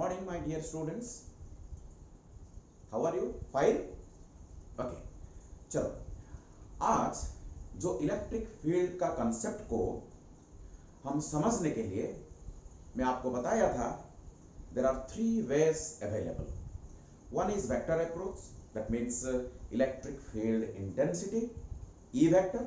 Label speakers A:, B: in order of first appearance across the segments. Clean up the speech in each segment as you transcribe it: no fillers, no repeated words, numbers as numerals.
A: morning, my dear students. How are you? Fine? Okay. चलो, आज जो इलेक्ट्रिक फील्ड का कंसेप्ट को हम समझने के लिए मैं आपको बताया था, there are three ways available. One is vector approach, that means electric field intensity, E vector.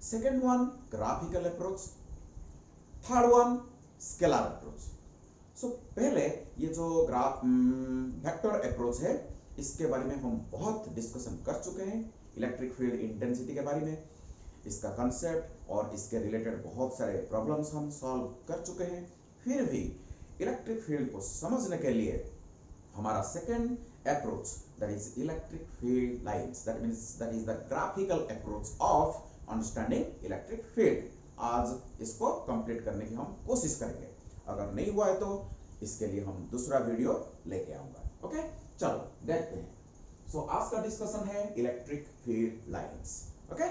A: Second one, graphical approach. Third one, scalar approach. So पहले ये जो वेक्टर अप्रोच है, इसके बारे में हम बहुत डिस्कशन कर चुके हैं। इलेक्ट्रिक फील्ड इंटेंसिटी के बारे में, इसका कंसेप्ट और इसके रिलेटेड बहुत सारे प्रॉब्लम्स हम सॉल्व कर चुके हैं। फिर भी इलेक्ट्रिक फील्ड को समझने के लिए हमारा second approach, that is electric field lines, that is the graphical approach of understanding electric field. आज इसको कंप्लीट करने की हम कोशिश करेंगे। अगर नहीं हुआ है तो इसके लिए हम दूसरा वीडियो लेके आऊंगा। ओके, चलो देखते हैं। सो आज का डिस्कशन है electric field lines. Okay,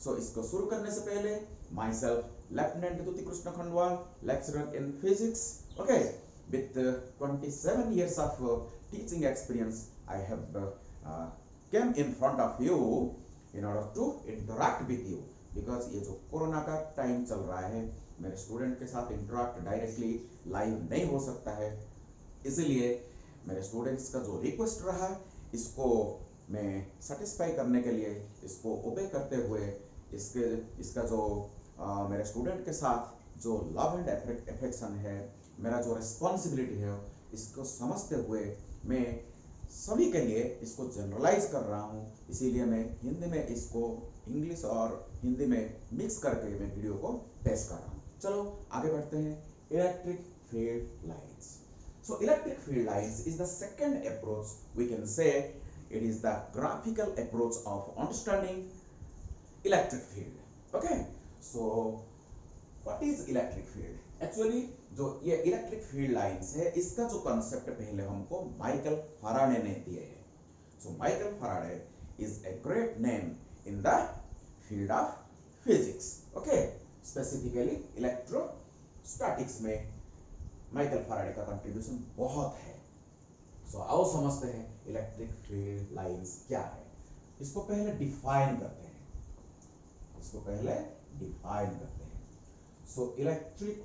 A: so इसको शुरू करने से पहले myself lieutenant Dyuti Krishna Khandwal, lecturer in physics. Okay, with 27 years of teaching experience, I have came in front of you in order to interact with you, because ये जो corona का time चल रहा है, मेरे स्टूडेंट के साथ इंटरेक्ट डायरेक्टली लाइव नहीं हो सकता है, इसलिए मेरे स्टूडेंट्स का जो रिक्वेस्ट रहा, इसको मैं सेटिस्फाई करने के लिए, इसको ओबे करते हुए, इसका जो मेरे स्टूडेंट के साथ जो लव एंड अफेक्शन है, मेरा जो रिस्पॉन्सिबिलिटी है, इसको समझते हुए मैं सभी के लिए इसको जनरलाइज कर रहा हूँ। इसीलिए मैं हिंदी में इसको इंग्लिश और हिंदी में मिक्स करके मैं वीडियो को पेश कर रहा हूँ। चलो आगे बढ़ते हैं। Electric field lines. So electric field lines is the second approach. We can say it is the graphical approach of understanding electric field. Okay, so what is electric field? Actually जो ये इलेक्ट्रिक फील्ड लाइंस है, इसका जो concept पहले हमको Michael Faraday ने दिए है। So Michael Faraday is a great name in the field of physics. Okay, specifically electrostatics में माइकल फैराडे का कंट्रीब्यूशन बहुत है। सो आओ समझते हैं इलेक्ट्रिक फील्ड लाइंस क्या है। इसको पहले डिफाइन करते हैं। So electric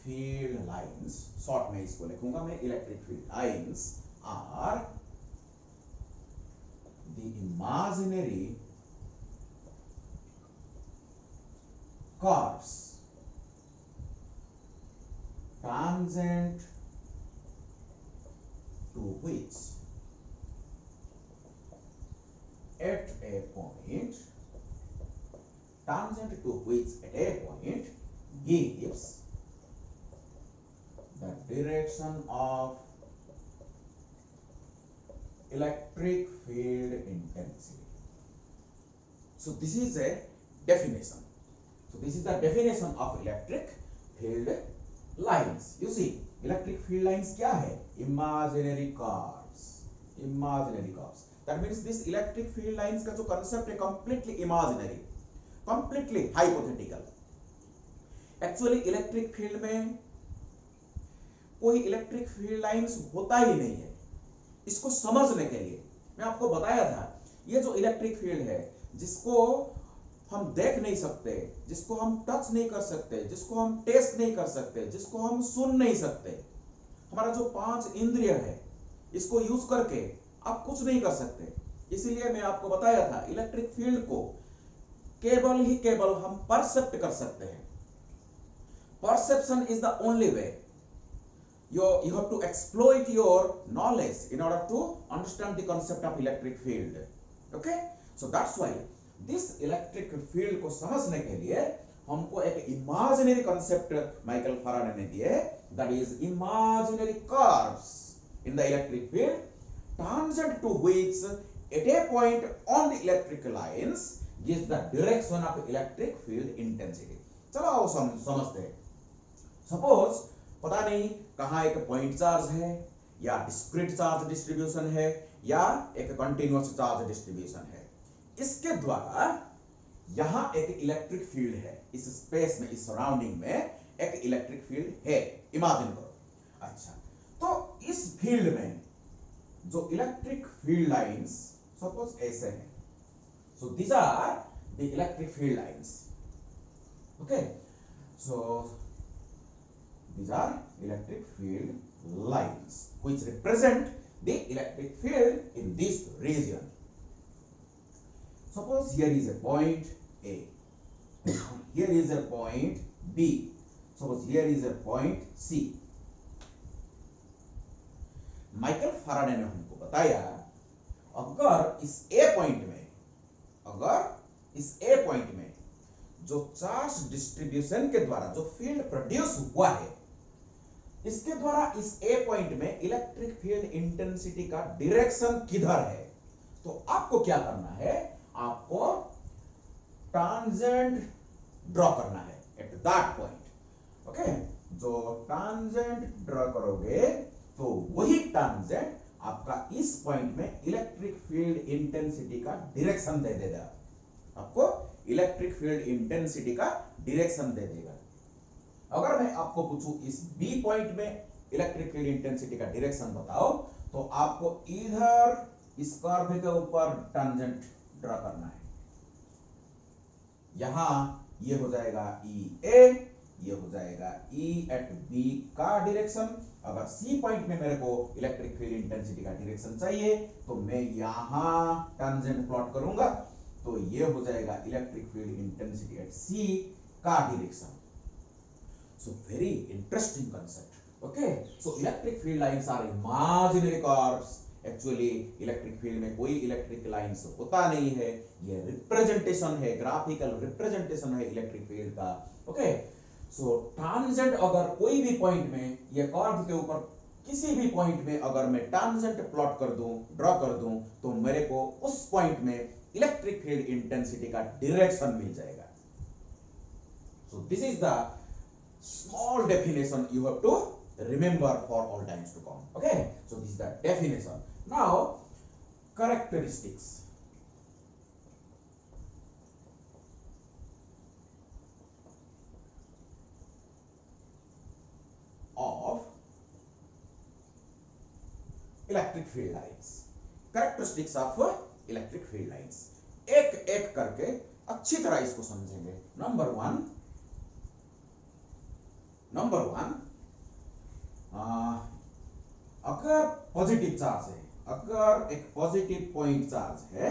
A: field lines, short में इसको लिखूंगा मैं, electric field lines are the imaginary curves tangent to which at a point gives the direction of electric field intensity. So this is a definition. So this is the definition of electric field lines. You see, electric field lines क्या है? Imaginary curves. That means this electric field lines का जो concept है, completely imaginary, completely hypothetical. Actually electric field में कोई electric field lines होता ही नहीं है। इसको समझने के लिए मैं आपको बताया था, ये जो इलेक्ट्रिक फील्ड है, जिसको हम देख नहीं सकते, जिसको हम टच नहीं कर सकते, जिसको हम टेस्ट नहीं कर सकते, जिसको हम सुन नहीं सकते, हमारा जो 5 इंद्रिय है, इसको यूज करके आप कुछ नहीं कर सकते। इसीलिए मैं आपको बताया था, इलेक्ट्रिक फील्ड को केवल हम परसेप्ट कर सकते हैं। Perception is the only way. You have to exploit your knowledge in order to understand the concept of electric field. Okay, so that's why this electric field को समझने के लिए हमको एक इमेजिनरी कंसेप्ट माइकल फैराडे ने दिए, that is imaginary curves in the electric field tangent to which at a point on the electric lines gives the direction of electric field intensity. चलो आओ समझते हैं। सपोज पता नहीं कहाँ एक पॉइंट चार्ज है, या डिस्क्रीट चार्ज डिस्ट्रीब्यूशन है, या एक कंटिन्यूअस चार्ज डिस्ट्रीब्यूशन है, इसके द्वारा यहां एक इलेक्ट्रिक फील्ड है, इस स्पेस में, इस सराउंडिंग में एक इलेक्ट्रिक फील्ड है, इमेजिन करो। अच्छा, तो इस फील्ड में जो इलेक्ट्रिक फील्ड लाइंस सपोज ऐसे हैं, so these are the electric field lines. Okay, so these are electric field lines which represent the electric field in this region. Suppose here is a point A, here is a point B, suppose here is a point C. Michael Faraday ने हमको बताया अगर इस A point में, अगर इस A point में जो चार्ज डिस्ट्रीब्यूशन के द्वारा जो फील्ड प्रोड्यूस हुआ है, इसके द्वारा इस ए पॉइंट में इलेक्ट्रिक फील्ड इंटेंसिटी का डायरेक्शन किधर है, तो आपको क्या करना है, आपको टांजेंट ड्रॉ करना है एट दैट पॉइंट. ओके, जो टांजेंट ड्रॉ करोगे तो वही टांजेंट आपका इस पॉइंट में इलेक्ट्रिक फील्ड इंटेंसिटी का डायरेक्शन दे देगा, आपको इलेक्ट्रिक फील्ड इंटेंसिटी का डायरेक्शन दे देगा. अगर मैं आपको पूछूं इस बी पॉइंट में इलेक्ट्रिक फील्ड इंटेंसिटी का डायरेक्शन बताओ, तो आपको इधर इस कर्व के ऊपर टांजेंट ड्रॉ करना है. यहां ये हो जाएगा ई ए, ये हो जाएगा ई एट बी का डायरेक्शन. अगर सी पॉइंट में मेरे को इलेक्ट्रिक फील्ड इंटेंसिटी का डायरेक्शन चाहिए तो मैं यहां टांजेंट प्लॉट करूंगा, तो ये हो जाएगा इलेक्ट्रिक फील्ड इंटेंसिटी एट सी का direction. So very interesting concept. Okay, so electric field lines are imaginary curves. Actually electric field में कोई electric lines होता नहीं है, ये representation है, graphical representation है electric field का. Okay, so tangent अगर कोई भी point में, ये curve के ऊपर किसी भी point में अगर मैं tangent plot कर दूं, draw कर दूं, तो मेरे को उस point में electric field intensity का direction मिल जाएगा. So this is the small definition you have to remember for all times to come. Okay, so this is the definition. Now characteristics. Of electric field lines. Characteristics of electric field lines. एक एक करके अच्छी तरह इसको समझेंगे. Number one, अगर positive charge है, अगर एक पॉजिटिव पॉइंट चार्ज है,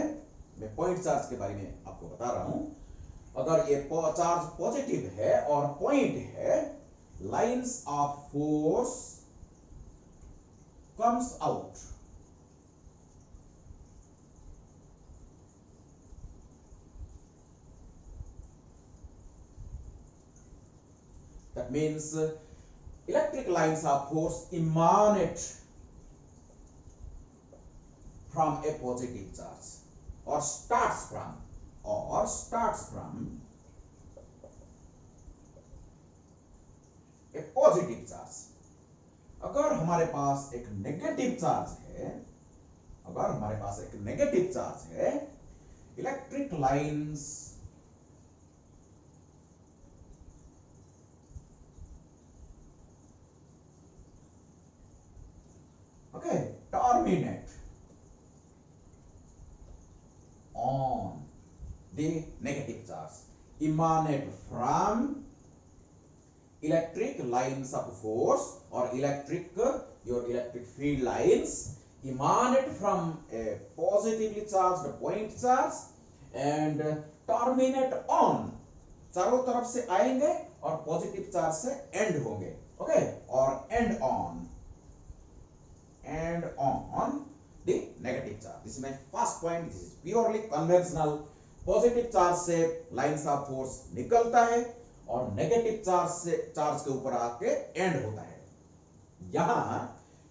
A: मैं पॉइंट चार्ज के बारे में आपको बता रहा हूं, अगर ये चार्ज पॉजिटिव है और पॉइंट है, lines of force comes out. That means electric lines of force emanate from a positive charge or starts from a positive charge. अगर हमारे पास एक नेगेटिव चार्ज है, अगर हमारे पास एक नेगेटिव चार्ज है, electric lines terminate on the negative charge, emanate from electric lines of force or your electric field lines emanate from a positively charged point charge and terminate on, चारों तरफ से आएंगे और पॉजिटिव चार्ज से and होंगे. Okay, और and on the negative charge. This is my first point. This is purely conventional. Positive charge से lines of force निकलता है और नेगेटिव चार्ज के ऊपर आके एंड होता है. यहां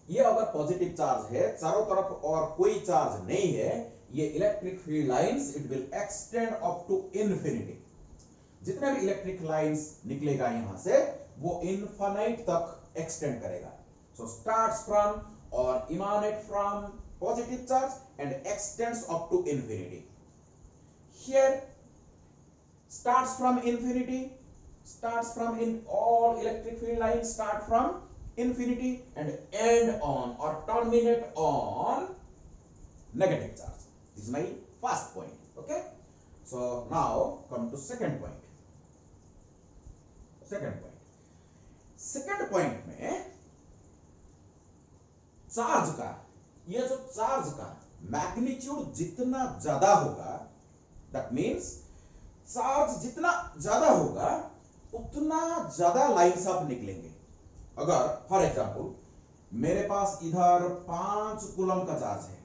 A: ये अगर पॉजिटिव चार्ज है चारों तरफ और कोई चार्ज नहीं है, ये electric field lines it will extend up to infinity. जितने भी इलेक्ट्रिक लाइंस निकलेगा यहां से वो इनफाइनाइट तक एक्सटेंड करेगा. So starts from or emanate from positive charge and extends up to infinity. Here starts from infinity, starts from in all electric field lines start from infinity and end on or terminate on negative charge. This is my first point. Okay, so now come to second point. second point में charge का, ये जो charge का magnitude जितना ज्यादा होगा, that means charge जितना ज्यादा होगा उतना ज्यादा लाइन्स ऑफ निकलेंगे। अगर फॉर एग्जांपल मेरे पास इधर 5 कूलम का चार्ज है,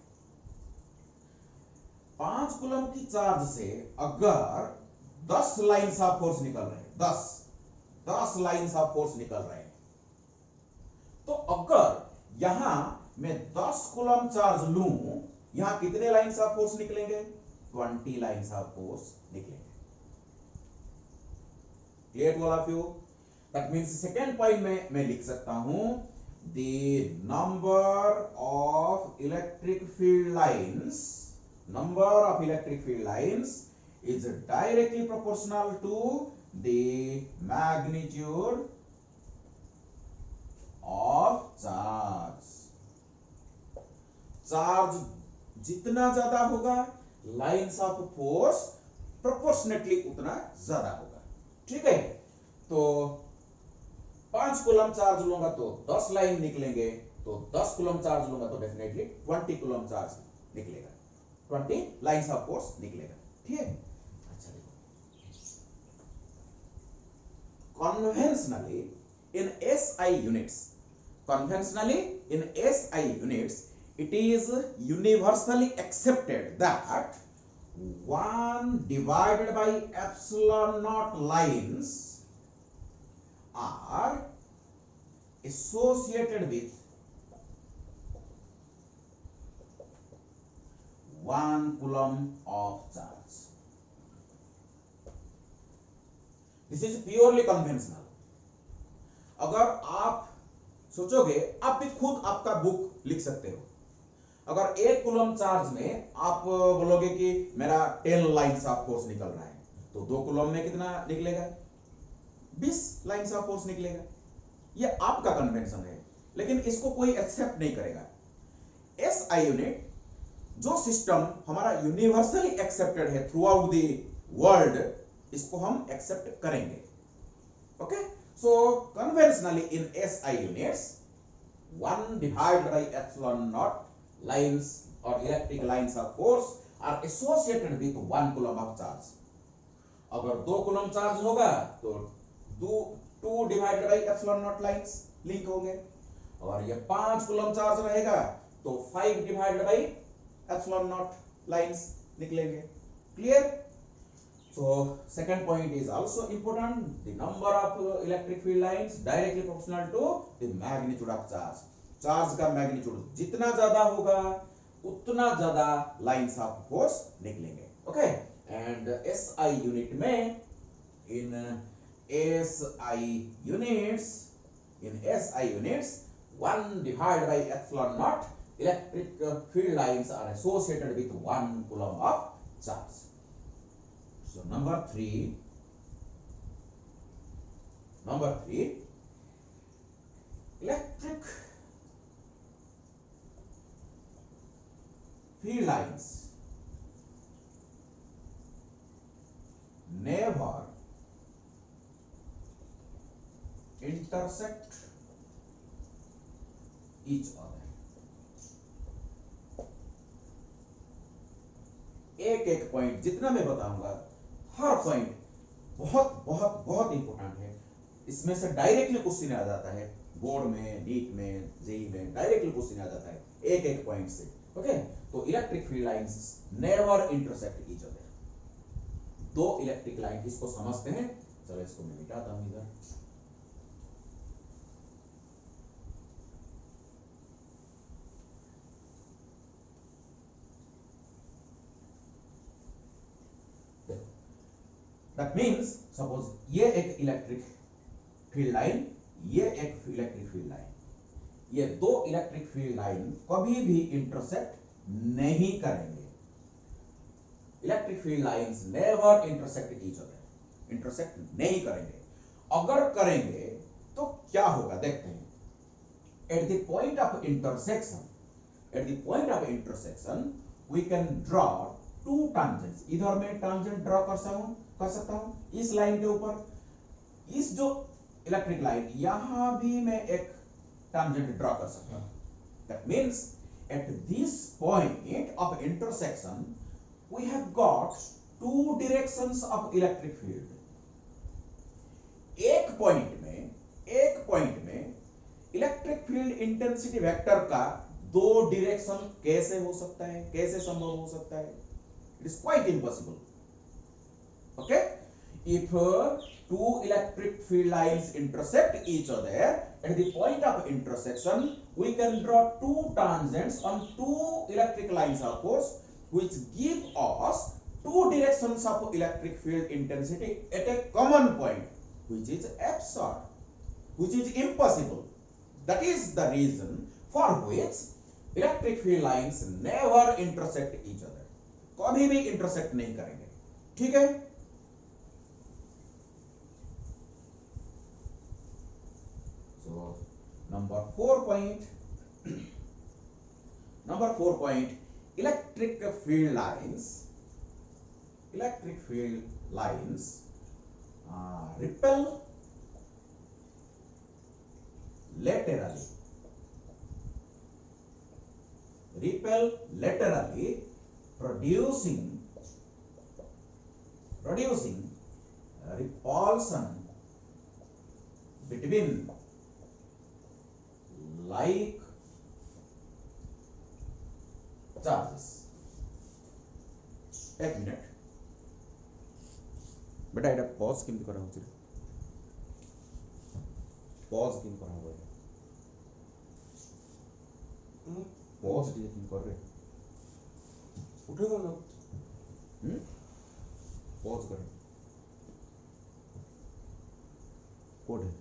A: 5 कूलम की चार्ज से अगर 10 लाइन्स ऑफ फोर्स निकल रहे हैं, 10 लाइन्स ऑफ फोर्स निकल रहे हैं, तो अगर यहां मैं 10 कूलम चार्ज लूं, यहां कितने लाइन्स ऑफ फोर्स निकलेंगे? 20 लाइन्स ऑफ फोर्स निकलेंगे। Clear to all of you? That means second point में मैं लिख सकता हूं the number of electric field lines is directly proportional to the magnitude of charge. Charge जितना ज्यादा होगा लाइन्स ऑफ फोर्स प्रोपोर्शनेटली उतना ज्यादा होगा। ठीक है, तो 5 कूलम चार्ज लूंगा तो 10 लाइन निकलेंगे, तो 10 कूलम चार्ज लूंगा तो डेफिनेटली 20 कूलम चार्ज निकलेगा, 20 लाइन्स ऑफ फोर्स निकलेगा। ठीक है, अच्छा देखो, conventionally in SI units it is universally accepted that 1 divided by epsilon naught lines are associated with 1 coulomb of charge. This is purely conventional. अगर आप सोचोगे, आप भी खुद आपका बुक लिख सकते हो। अगर 1 कूलम चार्ज में आप बोलोगे कि मेरा 10 लाइन्स ऑफ फोर्स निकल रहा है, तो 2 कूलम में कितना निकलेगा? 20 लाइन्स ऑफ फोर्स निकलेगा। ये आपका कन्वेंशन है, लेकिन इसको कोई एक्सेप्ट नहीं करेगा। एसआई यूनिट जो सिस्टम हमारा यूनिवर्सली एक्सेप्टेड है थ्रू आउट द वर्ल्ड, इसको हम एक्सेप्ट करेंगे। Okay, so conventionally in SI units 1 divided by epsilon naught lines or electric lines of force are associated with 1 coulomb of charge. अगर 2 coulomb charge होगा तो 2 divided by epsilon naught lines link होंगे, और ये 5 coulomb charge रहेगा तो 5 divided by epsilon naught lines निकलेंगे। Clear? So second point is also important. The number of electric field lines directly proportional to the magnitude of charge. Charge का magnitude जितना ज्यादा होगा उतना ज्यादा लाइन्स ऑफ फोर्स निकलेंगे। ओके, एंड एसआई यूनिट में in SI units 1 divided by epsilon naught electric field lines are associated with 1 coulomb of charge. So number 3, electric field lines never intersect each other. एक point जितना मैं बताऊंगा, हर point बहुत बहुत बहुत important है। इसमें से डायरेक्टली क्वेश्चन आ जाता है बोर्ड में, नीट में, जेई में डायरेक्टली क्वेश्चन आ जाता है एक पॉइंट से। ओके, तो electric field lines never intersect each other. 2 electric line इसको समझते हैं। चलो इसको मैं मिटाता हूं इधर। That means suppose ये एक इलेक्ट्रिक फील्ड लाइन, ये एक इलेक्ट्रिक फील्ड लाइन, ये 2 इलेक्ट्रिक फील्ड लाइन कभी भी इंटरसेक्ट नहीं करेंगे। Electric field lines never intersect each other, intersect नहीं करेंगे। अगर करेंगे तो क्या होगा देखते हैं। at the point of intersection, we can draw two tangents. इधर मैं tangent draw कर सकता हूं इस लाइन के ऊपर, इस जो इलेक्ट्रिक लाइन यहां भी मैं एक tangent draw कर सकता हूं. That means at this point of intersection we have got two directions of electric field. एक पॉइंट में इलेक्ट्रिक फील्ड इंटेंसिटी वेक्टर का दो डायरेक्शन कैसे हो सकता है, कैसे संभव हो सकता है? It is quite impossible. Okay, if two electric field lines intersect each other, at the point of intersection we can draw two tangents on two electric lines, of course, which give us two directions of electric field intensity at a common point, which is absurd, which is impossible. That is the reason for which electric field lines never intersect each other. कभी भी intersect नहीं करेंगे. ठीक है? So number 4 point, electric field lines repel laterally, producing repulsion between like charges. एक minute बेटा, এটা pause কেমন করা হচ্ছে? পজ কেমন করা হবে? पॉज डिटेक्टिंग कर रहे उठेगा ना. पॉज कर कोड है.